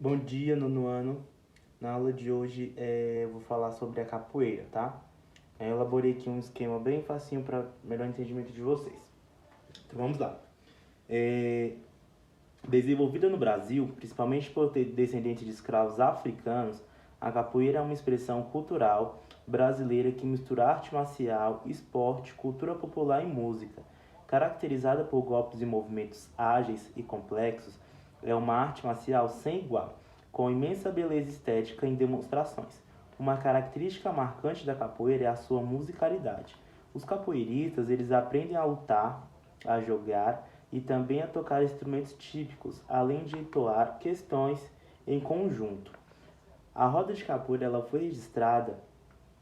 Bom dia, nono ano. Na aula de hoje eu vou falar sobre a capoeira, tá? Eu elaborei aqui um esquema bem facinho para melhor entendimento de vocês. Então vamos lá. É, Desenvolvida no Brasil, principalmente por ter descendentes de escravos africanos, a capoeira é uma expressão cultural brasileira que mistura arte marcial, esporte, cultura popular e música. Caracterizada por golpes e movimentos ágeis e complexos, é uma arte marcial sem igual, com imensa beleza estética em demonstrações. Uma característica marcante da capoeira é a sua musicalidade. Os capoeiristas, eles aprendem a lutar, a jogar e também a tocar instrumentos típicos, além de entoar questões em conjunto. A roda de capoeira ela foi registrada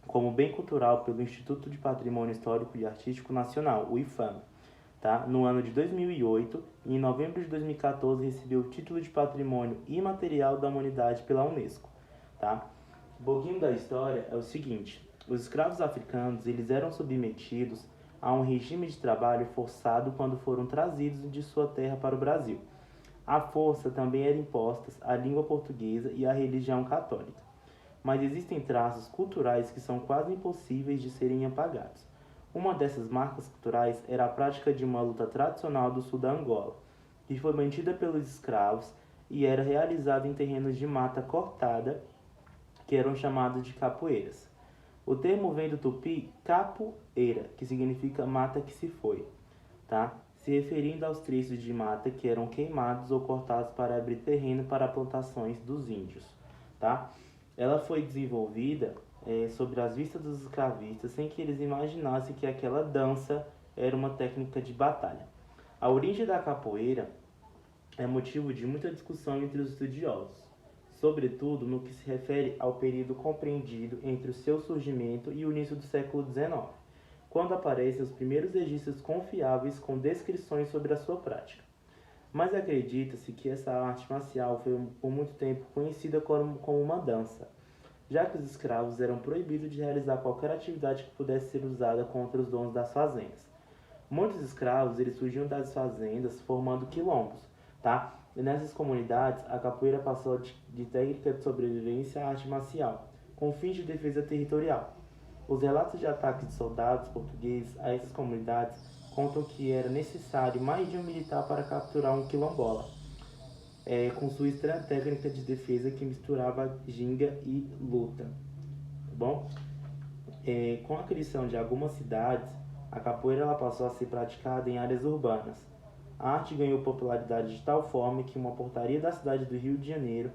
como bem cultural pelo Instituto de Patrimônio Histórico e Artístico Nacional, o IFAM, tá? No ano de 2008 e em novembro de 2014 recebeu o título de Patrimônio Imaterial da Humanidade pela Unesco. Tá? Um pouquinho da história é o seguinte: os escravos africanos eles eram submetidos a um regime de trabalho forçado quando foram trazidos de sua terra para o Brasil. À força também eram impostas a língua portuguesa e a religião católica. Mas existem traços culturais que são quase impossíveis de serem apagados. Uma dessas marcas culturais era a prática de uma luta tradicional do sul da Angola, que foi mantida pelos escravos e era realizada em terrenos de mata cortada, que eram chamados de capoeiras. O termo vem do tupi capoeira, que significa mata que se foi, tá? Se referindo aos trechos de mata que eram queimados ou cortados para abrir terreno para plantações dos índios, tá? Ela foi desenvolvida sobre as vistas dos escravistas sem que eles imaginassem que aquela dança era uma técnica de batalha. A origem da capoeira é motivo de muita discussão entre os estudiosos, sobretudo no que se refere ao período compreendido entre o seu surgimento e o início do século XIX, quando aparecem os primeiros registros confiáveis com descrições sobre a sua prática. Mas acredita-se que essa arte marcial foi por muito tempo conhecida como uma dança, já que os escravos eram proibidos de realizar qualquer atividade que pudesse ser usada contra os donos das fazendas. Muitos escravos eles fugiam das fazendas formando quilombos, tá? E nessas comunidades a capoeira passou de técnica de sobrevivência à arte marcial, com fins de defesa territorial. Os relatos de ataques de soldados portugueses a essas comunidades contam que era necessário mais de um militar para capturar um quilombola, com sua estranha técnica de defesa que misturava ginga e luta. Tá bom? Com a criação de algumas cidades, a capoeira ela passou a ser praticada em áreas urbanas. A arte ganhou popularidade de tal forma que uma portaria da cidade do Rio de Janeiro,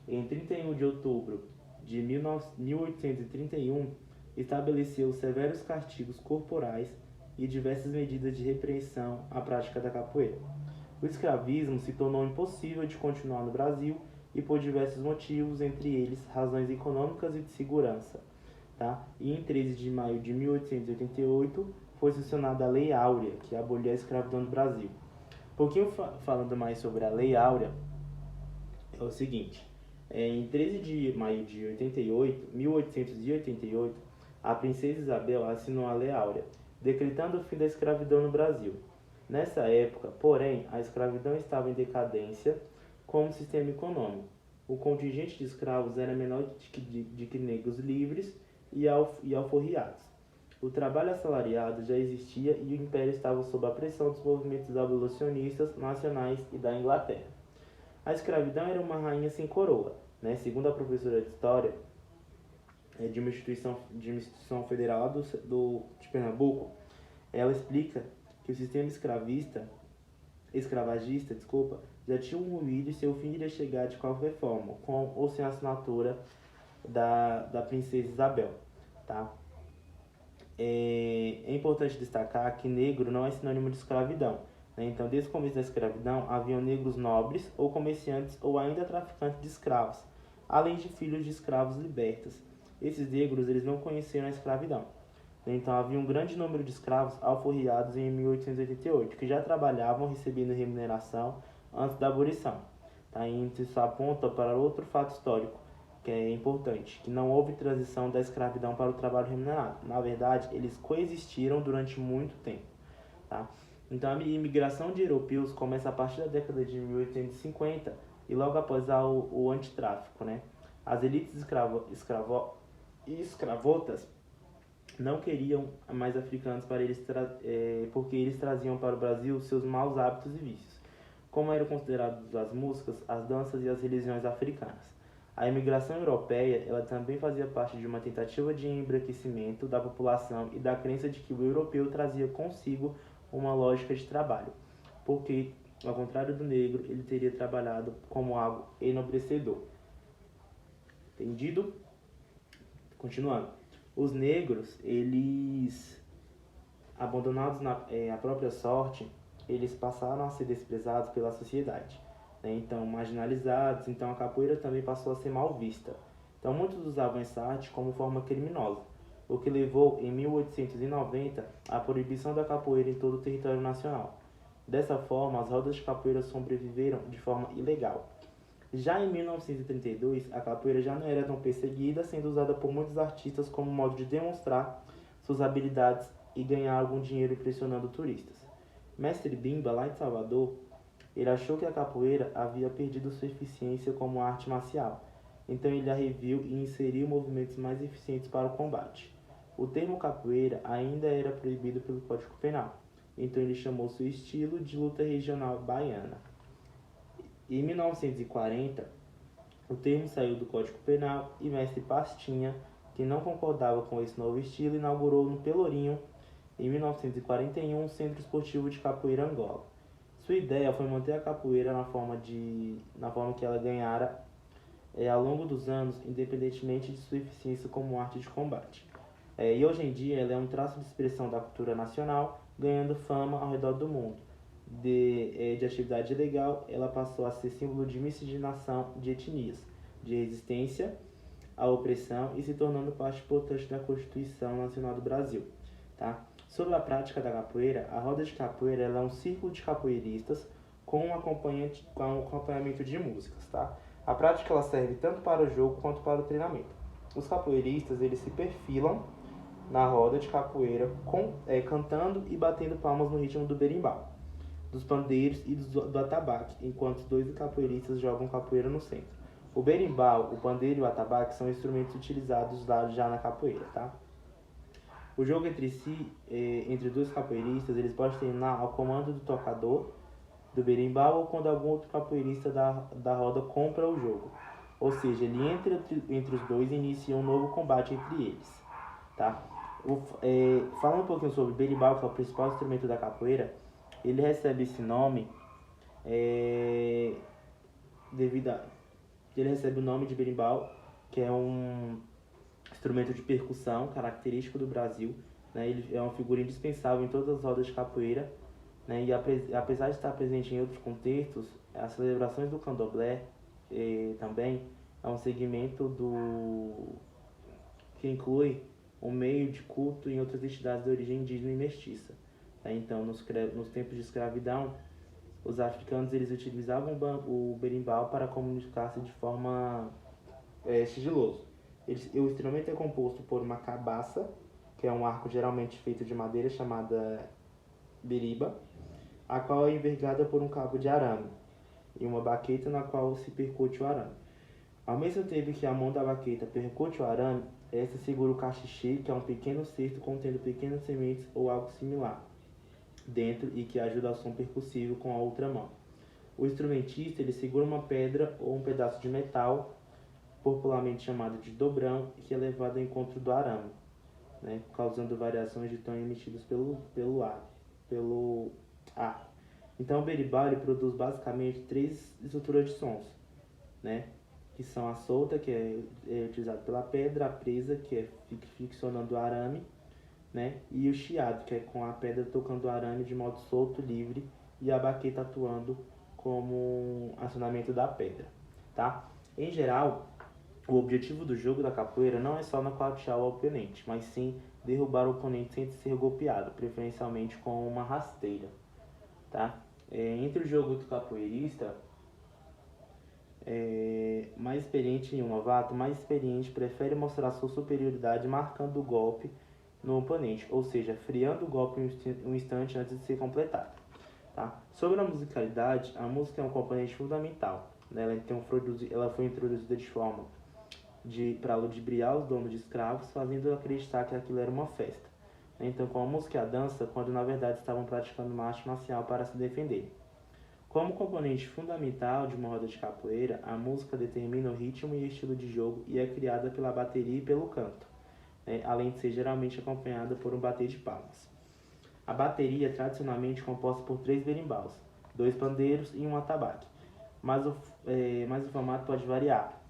em 31 de outubro de 1831, estabeleceu severos castigos corporais e diversas medidas de repreensão à prática da capoeira. O escravismo se tornou impossível de continuar no Brasil e por diversos motivos, entre eles razões econômicas e de segurança. Tá? E em 13 de maio de 1888 foi sancionada a Lei Áurea, que aboliu a escravidão no Brasil. Um pouquinho falando mais sobre a Lei Áurea, é o seguinte: em 13 de maio de 1888, a princesa Isabel assinou a Lei Áurea, decretando o fim da escravidão no Brasil. Nessa época, porém, a escravidão estava em decadência como sistema econômico. O contingente de escravos era menor de que negros livres e alforriados. O trabalho assalariado já existia e o império estava sob a pressão dos movimentos abolicionistas nacionais e da Inglaterra. A escravidão era uma rainha sem coroa, né? Segundo a professora de História de uma instituição federal lá de Pernambuco, ela explica que o sistema escravagista, já tinha ruído e seu fim iria chegar de qualquer forma, com ou sem a assinatura da princesa Isabel, tá? É importante destacar que negro não é sinônimo de escravidão, né? Então, desde o começo da escravidão, haviam negros nobres ou comerciantes ou ainda traficantes de escravos, além de filhos de escravos libertos. Esses negros eles não conheceram a escravidão. Então, havia um grande número de escravos alforriados em 1888, que já trabalhavam recebendo remuneração antes da abolição. Tá? E isso aponta para outro fato histórico, que é importante, que não houve transição da escravidão para o trabalho remunerado. Na verdade, eles coexistiram durante muito tempo. Tá? Então, a imigração de europeus começa a partir da década de 1850, e logo após o antitráfico, né? As elites escravotas não queriam mais africanos porque eles traziam para o Brasil seus maus hábitos e vícios, como eram considerados as músicas, as danças e as religiões africanas. A imigração europeia ela também fazia parte de uma tentativa de embranquecimento da população e da crença de que o europeu trazia consigo uma lógica de trabalho, porque, ao contrário do negro, ele teria trabalhado como algo enobrecedor. Entendido? Continuando. Os negros, eles, abandonados à própria sorte, eles passaram a ser desprezados pela sociedade, né? Então, marginalizados, então a capoeira também passou a ser mal vista. Então, muitos usavam essa arte como forma criminosa, o que levou, em 1890, à proibição da capoeira em todo o território nacional. Dessa forma, as rodas de capoeira sobreviveram de forma ilegal. Já em 1932, a capoeira já não era tão perseguida, sendo usada por muitos artistas como modo de demonstrar suas habilidades e ganhar algum dinheiro impressionando turistas. Mestre Bimba, lá em Salvador, ele achou que a capoeira havia perdido sua eficiência como arte marcial, então ele a reviu e inseriu movimentos mais eficientes para o combate. O termo capoeira ainda era proibido pelo Código Penal, então ele chamou seu estilo de luta regional baiana. Em 1940, o termo saiu do Código Penal e Mestre Pastinha, que não concordava com esse novo estilo, inaugurou no Pelourinho, em 1941, o Centro Esportivo de Capoeira Angola. Sua ideia foi manter a capoeira na forma que ela ganhara ao longo dos anos, independentemente de sua eficiência como arte de combate. E hoje em dia ela é um traço de expressão da cultura nacional, ganhando fama ao redor do mundo. De atividade ilegal, ela passou a ser símbolo de miscigenação de etnias, de resistência à opressão e se tornando parte importante da Constituição Nacional do Brasil. Tá? Sobre a prática da capoeira, a roda de capoeira ela é um círculo de capoeiristas com um acompanhamento de músicas. Tá? A prática ela serve tanto para o jogo quanto para o treinamento. Os capoeiristas eles se perfilam na roda de capoeira cantando e batendo palmas no ritmo do berimbau, dos pandeiros e do atabaque, enquanto os dois capoeiristas jogam capoeira no centro. O berimbau, o pandeiro e o atabaque são instrumentos utilizados já na capoeira, tá? O jogo entre dois capoeiristas, eles podem terminar ao comando do tocador do berimbau ou quando algum outro capoeirista da roda compra o jogo. Ou seja, ele entra entre os dois e inicia um novo combate entre eles, tá? Falando um pouquinho sobre o berimbau, que é o principal instrumento da capoeira, ele recebe esse nome ele recebe o nome de berimbau, que é um instrumento de percussão característico do Brasil, né? Ele é uma figura indispensável em todas as rodas de capoeira, né? E apesar de estar presente em outros contextos, as celebrações do candomblé também é um segmento que inclui um meio de culto em outras entidades de origem indígena e mestiça. Então, nos tempos de escravidão, os africanos eles utilizavam o berimbau para comunicar-se de forma sigiloso. O instrumento é composto por uma cabaça, que é um arco geralmente feito de madeira chamada beriba, a qual é envergada por um cabo de arame, e uma baqueta na qual se percute o arame. Ao mesmo tempo que a mão da baqueta percute o arame, essa segura o cachixi, que é um pequeno cesto contendo pequenas sementes ou algo similar dentro e que ajuda ao som percussivo com a outra mão. O instrumentista ele segura uma pedra ou um pedaço de metal, popularmente chamado de dobrão, que é levado ao encontro do arame, né, causando variações de tom emitidos pelo ar. Então o berimbau ele produz basicamente três estruturas de sons, né, que são a solta, que é utilizada pela pedra, a presa, que é friccionando o arame, né, e o chiado, que é com a pedra tocando o arame de modo solto, livre, e a baqueta atuando como acionamento da pedra, tá? Em geral, o objetivo do jogo da capoeira não é só nocautear o oponente, mas sim derrubar o oponente sem ser golpeado, preferencialmente com uma rasteira, tá? Entre o jogo do capoeirista, mais experiente e um novato, mais experiente prefere mostrar sua superioridade marcando o golpe no oponente, ou seja, friando o golpe um instante antes de ser completado. Tá? Sobre a musicalidade, a música é um componente fundamental, né? Ela foi introduzida de forma para ludibriar os donos de escravos, fazendo acreditar que aquilo era uma festa. Então, com a música e a dança, quando na verdade estavam praticando uma arte marcial para se defender. Como componente fundamental de uma roda de capoeira, a música determina o ritmo e estilo de jogo e é criada pela bateria e pelo canto, né? Além de ser geralmente acompanhada por um bater de palmas. A bateria é tradicionalmente composta por 3 berimbaus, 2 pandeiros e um atabaque, mas o formato pode variar,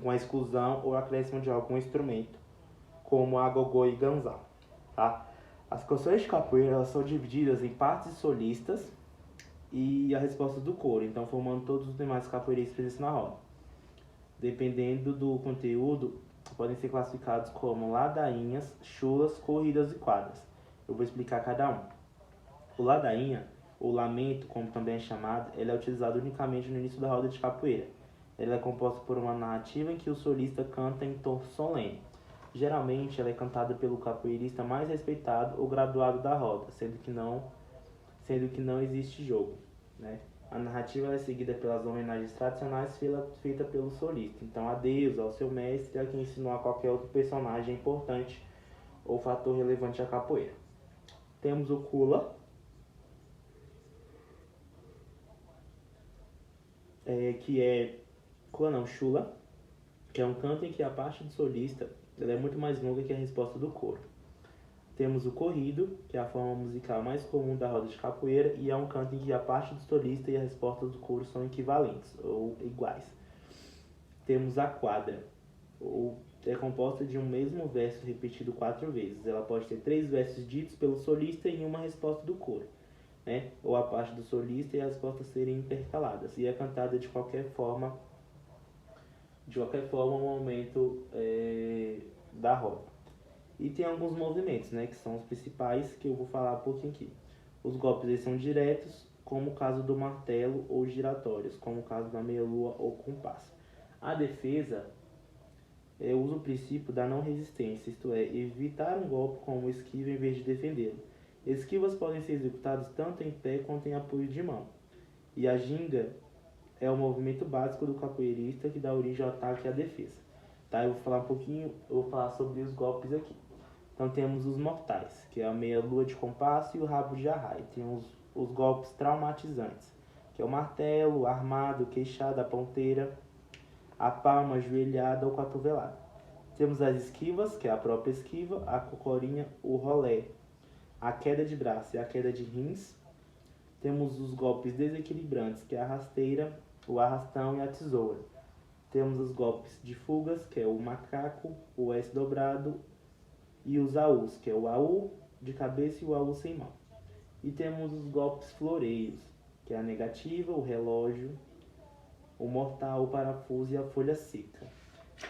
com a exclusão ou acréscimo de algum instrumento, como agogô e ganzá. Tá? As canções de capoeira elas são divididas em partes solistas e a resposta do coro, então formando todos os demais capoeiristas presentes na roda. Dependendo do conteúdo, podem ser classificados como ladainhas, chulas, corridas e quadras. Eu vou explicar cada um. O ladainha, ou lamento, como também é chamado, ele é utilizado unicamente no início da roda de capoeira. Ela é composta por uma narrativa em que o solista canta em tom solene. Geralmente, ela é cantada pelo capoeirista mais respeitado ou graduado da roda, sendo que não existe jogo, né? A narrativa é seguida pelas homenagens tradicionais feitas pelo solista. Então, adeus ao seu mestre, a quem ensinou a qualquer outro personagem importante ou fator relevante à capoeira. Temos o Kula, Chula, que é um canto em que a parte do solista ela é muito mais longa que a resposta do coro. Temos o corrido, que é a forma musical mais comum da roda de capoeira e é um canto em que a parte do solista e a resposta do coro são equivalentes ou iguais. Temos a quadra, é composta de um mesmo verso repetido 4 vezes. Ela pode ter 3 versos ditos pelo solista e uma resposta do coro, né? Ou a parte do solista e a resposta serem intercaladas. E é cantada de qualquer forma no momento da roda. E tem alguns movimentos, né, que são os principais, que eu vou falar um pouquinho aqui. Os golpes eles são diretos, como o caso do martelo, ou giratórios, como o caso da meia-lua ou compasso. A defesa usa o princípio da não resistência, isto é, evitar um golpe como esquiva em vez de defendê-lo. Esquivas podem ser executadas tanto em pé quanto em apoio de mão. E a ginga é o movimento básico do capoeirista que dá origem ao ataque e à defesa. Tá? Eu vou falar sobre os golpes aqui. Então temos os mortais, que é a meia-lua de compasso e o rabo de arraia. Tem os golpes traumatizantes, que é o martelo, o armado, queixada, a ponteira, a palma, a joelhada ou cotovelada. Temos as esquivas, que é a própria esquiva, a cocorinha, o rolé, a queda de braço e a queda de rins. Temos os golpes desequilibrantes, que é a rasteira, o arrastão e a tesoura. Temos os golpes de fugas, que é o macaco, o S dobrado e os AUs, que é o AU de cabeça e o AU sem mão. E temos os golpes floreios, que é a negativa, o relógio, o mortal, o parafuso e a folha seca,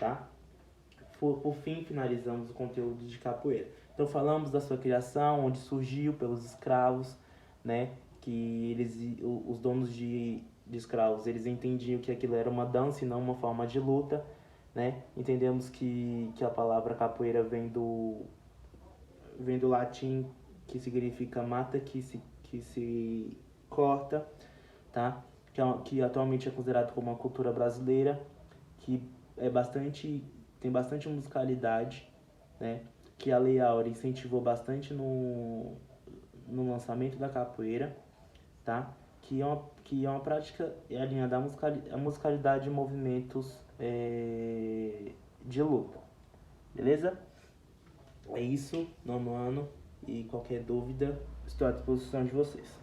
tá? Por fim, finalizamos o conteúdo de capoeira. Então falamos da sua criação, onde surgiu pelos escravos, né? Que os donos de escravos, eles entendiam que aquilo era uma dança e não uma forma de luta, né? Entendemos que a palavra capoeira vem do latim, que significa mata que se corta, tá? Que atualmente é considerado como uma cultura brasileira, que tem bastante musicalidade, né? Que a Lei Áurea incentivou bastante no lançamento da capoeira, tá? Que é uma prática alinhada à musicalidade de movimentos de luta, beleza? É isso, 9º ano, e qualquer dúvida, estou à disposição de vocês.